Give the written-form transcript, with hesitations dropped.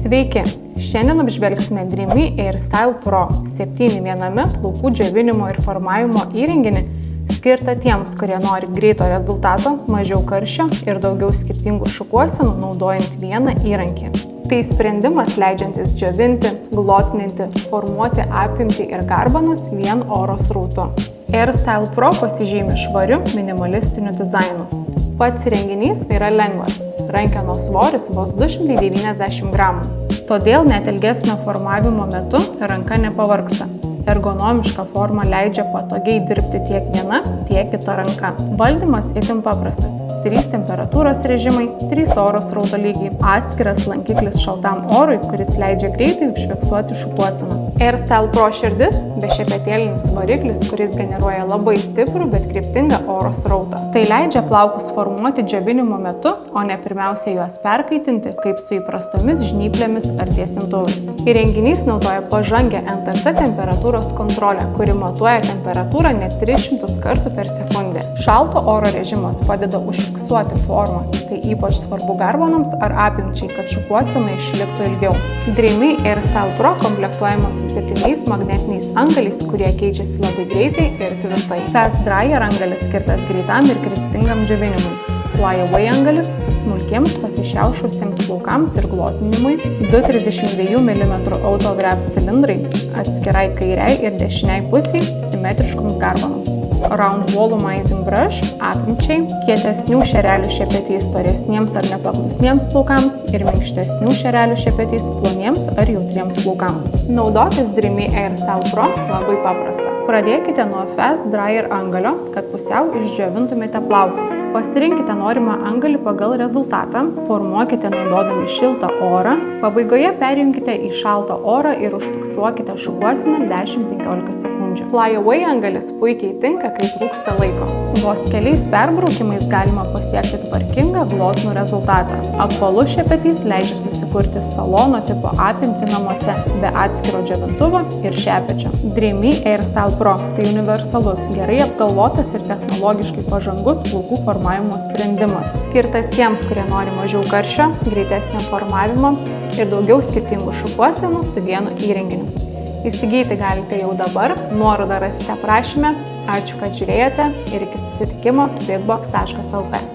Sveiki! Šiandien apžvelgsime Dreamy AirStyle Pro 7 plaukų džiovinimo ir formavimo įrenginį, skirtą tiems, kurie nori greito rezultato, mažiau karščio ir daugiau skirtingų šukuosenų naudojant vieną įrankį. Tai sprendimas leidžiantis džiovinti, glotninti, formuoti apimtį ir garbanas vien oro srautu. AirStyle Pro pasižymi švariu minimalistiniu dizainu. Pats įrenginys yra lengvas, rankenos svoris vos 290 gramų. Todėl net ilgesnio formavimo metu ranka nepavargsta. Ergonomiška forma leidžia patogiai dirbti tiek viena, tiek kita ranka. Valdymas itin paprastas. 3 temperatūros režimai, 3 oro srauto lygiai, atskiras lankiklis šaltam orui, kuris leidžia greitai užfiksuoti šukuoseną. AirStyle Pro širdis – bešepetėlinis variklis, kuris generuoja labai stiprų, bet kryptingą oro srautą. Tai leidžia plaukus formuoti džiovinimo metu, o ne pirmiausia juos perkaitinti, kaip su įprastomis žnyplėmis ar tiesintuvais. Įrenginys naudoja pažangią NTC temperatūros kontrolę, kuri matuoja temperatūrą net 300 kartų per sekundę. Šalto oro režimas padeda užfiksuoti formą, tai ypač svarbu garbanams ar apimčiai, kad šukuosena išliktų ilgiau. Dreamy AirStyle Pro komplektuojamas su 7 magnetiniais antgaliais, kurie keičiasi labai greitai ir tvirtai. Fast Dryer antgalis skirtas greitam ir kryptingam džiovinimui. Flyaway antgalis smulkiems pasišiaušusiems plaukams ir glotninimui, 2,32 mm Auto Grab cilindrai atskirai kairiai ir dešiniai pusiai simetriškoms garbanams. Round volumizing brush apimčiai, kietesnių šerelių šepetys storesniems ar nepaklusniems plaukams ir minkštesnių šerelių šepetys ploniems ar jautriems plaukams. Naudotis Dreamy AirStyle Pro labai paprasta. Pradėkite nuo Fast Dryer antgalio, kad pusiau išdžiovintumėte plaukus. Pasirinkite norimą antgalį pagal rezultatą, formuokite naudodami šiltą orą, pabaigoje perjunkite į šaltą orą ir užfiksuokite šukuoseną 10-15 sekundžių. Flyaway antgalis puikiai tinka, kai trūksta laiko. Vos keliais perbraukimais galima pasiekti tvarkingą glotnų rezultatą. Apvalus šepetys leidžia susikurti salono tipo apimtį namuose be atskiro džiovintuvo ir šepečio. Dreamy AirStyle Pro – tai universalus, gerai apgalvotas ir technologiškai pažangus plaukų formavimo sprendimas. Skirtas tiems, kurie nori mažiau karščio, greitesnio formavimo ir daugiau skirtingų šukuosenų su vienu įrenginiu. Įsigyti galite jau dabar, nuorodą rasite aprašyme. Ačiū, kad žiūrėjote ir iki susitikimo bigbox.lt.